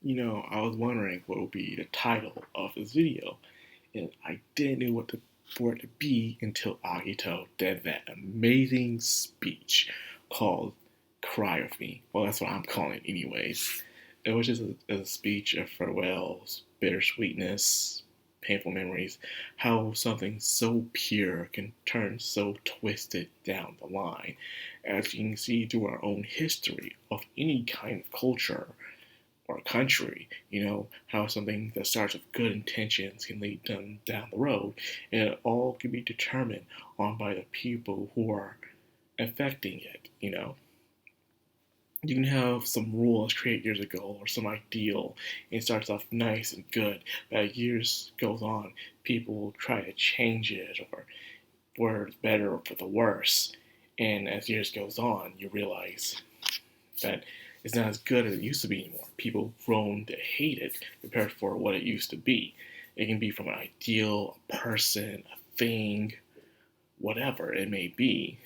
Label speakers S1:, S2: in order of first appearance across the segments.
S1: I was wondering what would be the title of this video, and I didn't know for it to be until Agito did that amazing speech called Cry With Me. Well, that's what I'm calling it anyways. It was just a speech of farewells, bittersweetness, painful memories, how something so pure can turn so twisted down the line. As you can see through our own history of any kind of culture or country, how something that starts with good intentions can lead them down the road, and it all can be determined on by the people who are affecting it. You can have some rules created years ago or some ideal, and it starts off nice and good, but as years goes on, people try to change it or for the better or for the worse, and as years goes on, you realize that it's not as good as it used to be anymore. People grown to hate it compared for what it used to be. It can be from an ideal, a person, a thing, whatever it may be.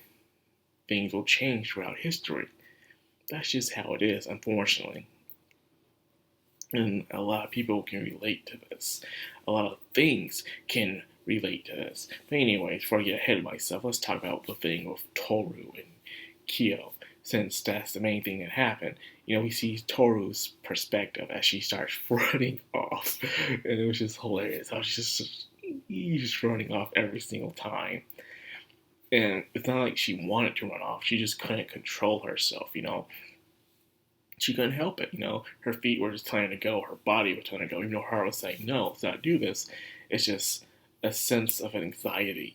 S1: Things will change throughout history. That's just how it is, unfortunately. And a lot of people can relate to this. A lot of things can relate to this. But anyways, before I get ahead of myself, let's talk about the thing with Toru and Kyo, since that's the main thing that happened. We see Toru's perspective as she starts running off, and it was just hilarious how he's just running off every single time. And it's not like she wanted to run off; she just couldn't control herself. She couldn't help it. Her feet were just telling her to go, her body was telling her to go, even though her heart was saying, no, let's not do this. It's just a sense of anxiety.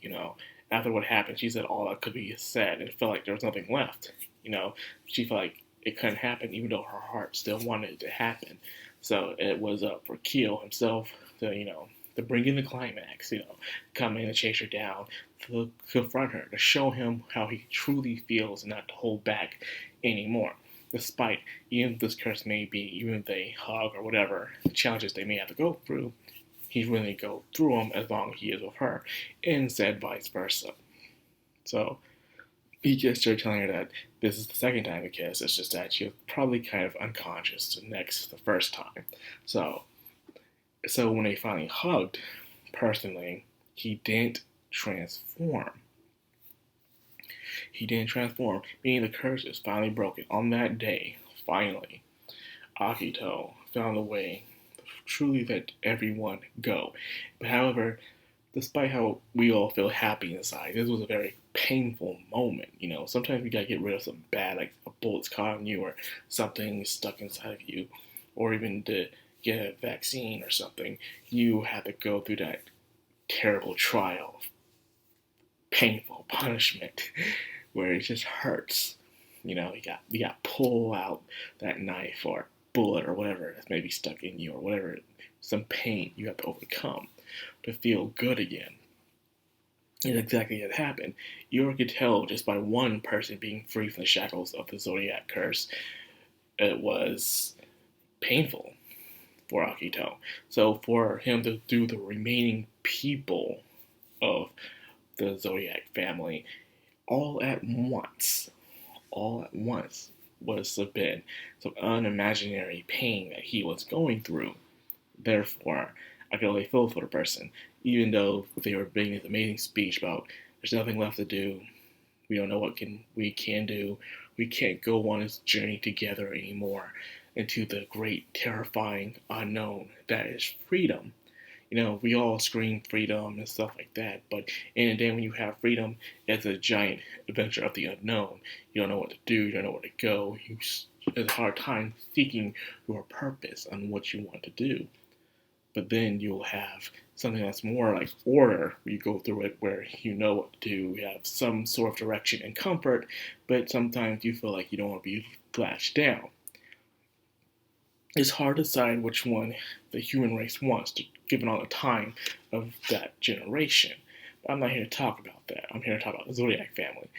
S1: After what happened, she said all that could be said, and it felt like there was nothing left. She felt like it couldn't happen, even though her heart still wanted it to happen. So it was up for Keel himself to bring in the climax, come in and chase her down, to confront her, to show him how he truly feels and not to hold back anymore. Despite, even if this curse may be, even if they hug or whatever challenges they may have to go through, he's willing to go through them as long as he is with her, and said vice versa. So he just started telling her that this is the second time they kiss. It's just that she was probably kind of unconscious the first time. So when they finally hugged, personally, he didn't transform. He didn't transform, meaning the curse is finally broken. On that day, finally, Akito found a way to truly let everyone go. But however, despite how we all feel happy inside, this was a very painful moment. Sometimes you gotta get rid of something bad, like a bullet's caught on you, or something stuck inside of you, or even to get a vaccine or something. You have to go through that terrible trial, painful punishment, where it just hurts. You got to pull out that knife or bullet or whatever that's maybe stuck in you or whatever, some pain you have to overcome to feel good again. And exactly what happened. You could tell just by one person being free from the shackles of the Zodiac curse, it was painful for Akito. So for him to do the remaining people of the Zodiac family all at once, was a bit some unimaginary pain that he was going through. Therefore, I could only feel for the person, even though they were making this amazing speech about there's nothing left to do, we don't know what we can do, we can't go on this journey together anymore into the great, terrifying unknown that is freedom. We all scream freedom and stuff like that, but in the day when you have freedom, it's a giant adventure of the unknown. You don't know what to do, you don't know where to go. It's a hard time seeking your purpose on what you want to do. But then you'll have something that's more like order, where you go through it, where you know what to do, you have some sort of direction and comfort, but sometimes you feel like you don't want to be latched down. It's hard to decide which one the human race wants, given all the time of that generation. But I'm not here to talk about that. I'm here to talk about the Zodiac family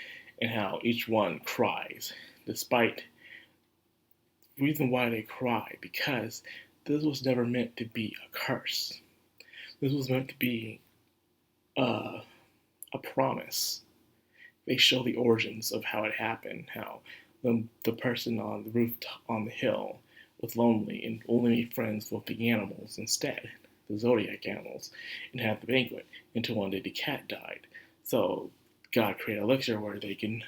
S1: and how each one cries, despite the reason why they cry, because this was never meant to be a curse. This was meant to be a promise. They show the origins of how it happened, how the person on the roof on the hill was lonely and only made friends with the animals instead, the zodiac animals, and had the banquet until one day the cat died. So God created a elixir where they can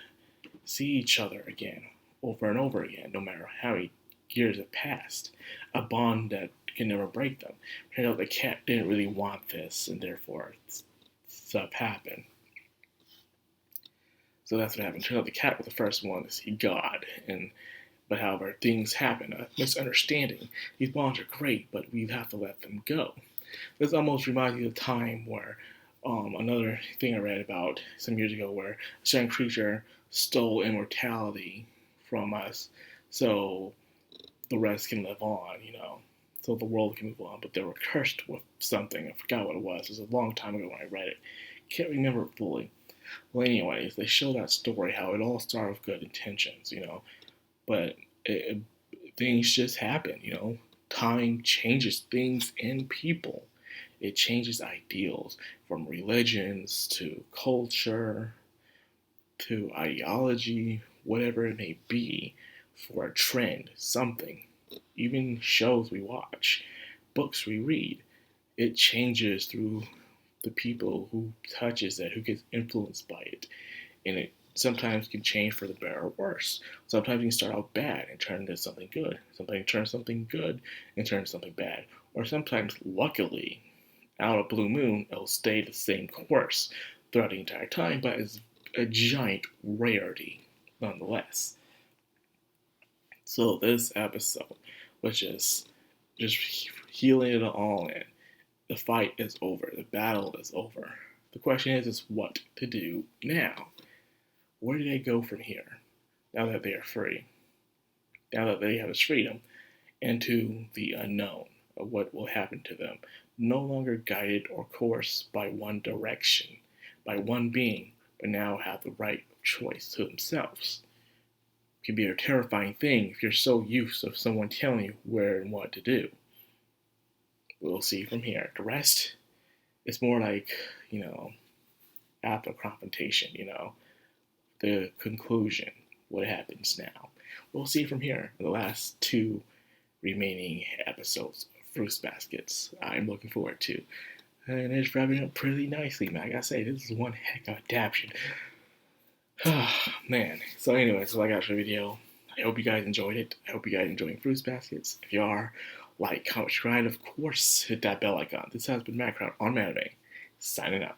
S1: see each other again, over and over again, no matter how many years have passed. A bond that can never break them. Turned out the cat didn't really want this, and therefore stuff happened. So that's what happened. Turned out the cat was the first one to see God, and but however, things happen, a misunderstanding. These bonds are great, but we have to let them go. This almost reminds me of the time where another thing I read about some years ago where a certain creature stole immortality from us so the rest can live on. So the world can move on, but they were cursed with something. I forgot what it was. It was a long time ago when I read it. Can't remember it fully. Well, anyways, they show that story how it all started with good intentions, but things just happen. Time changes things in people. It changes ideals from religions to culture to ideology, whatever it may be, for a trend, something. Even shows we watch, books we read, it changes through the people who touches it, who gets influenced by it. And it sometimes can change for the better or worse. Sometimes you can start out bad and turn into something good. Sometimes turn something good and turn into something bad. Or sometimes, luckily, out of blue moon, it'll stay the same course throughout the entire time, but it's a giant rarity nonetheless. So this episode was just healing it all in. The fight is over. The battle is over. The question is what to do now. Where do they go from here? Now that they are free. Now that they have this freedom. Into the unknown of what will happen to them. No longer guided or coerced by one direction, by one being, but now have the right of choice to themselves. It can be a terrifying thing if you're so used to someone telling you where and what to do. We'll see from here. The rest, it's more like, after confrontation, the conclusion, what happens now. We'll see from here in the last 2 remaining episodes of Fruits Baskets. I'm looking forward to. And it's wrapping up pretty nicely, man. I gotta say, this is one heck of adaptation. Man. So anyway, so I got your video. I hope you guys enjoyed it. I hope you guys enjoying Fruits Baskets. If you are, like, comment, subscribe, of course, hit that bell icon. This has been Madcrownxox on Anime, signing out.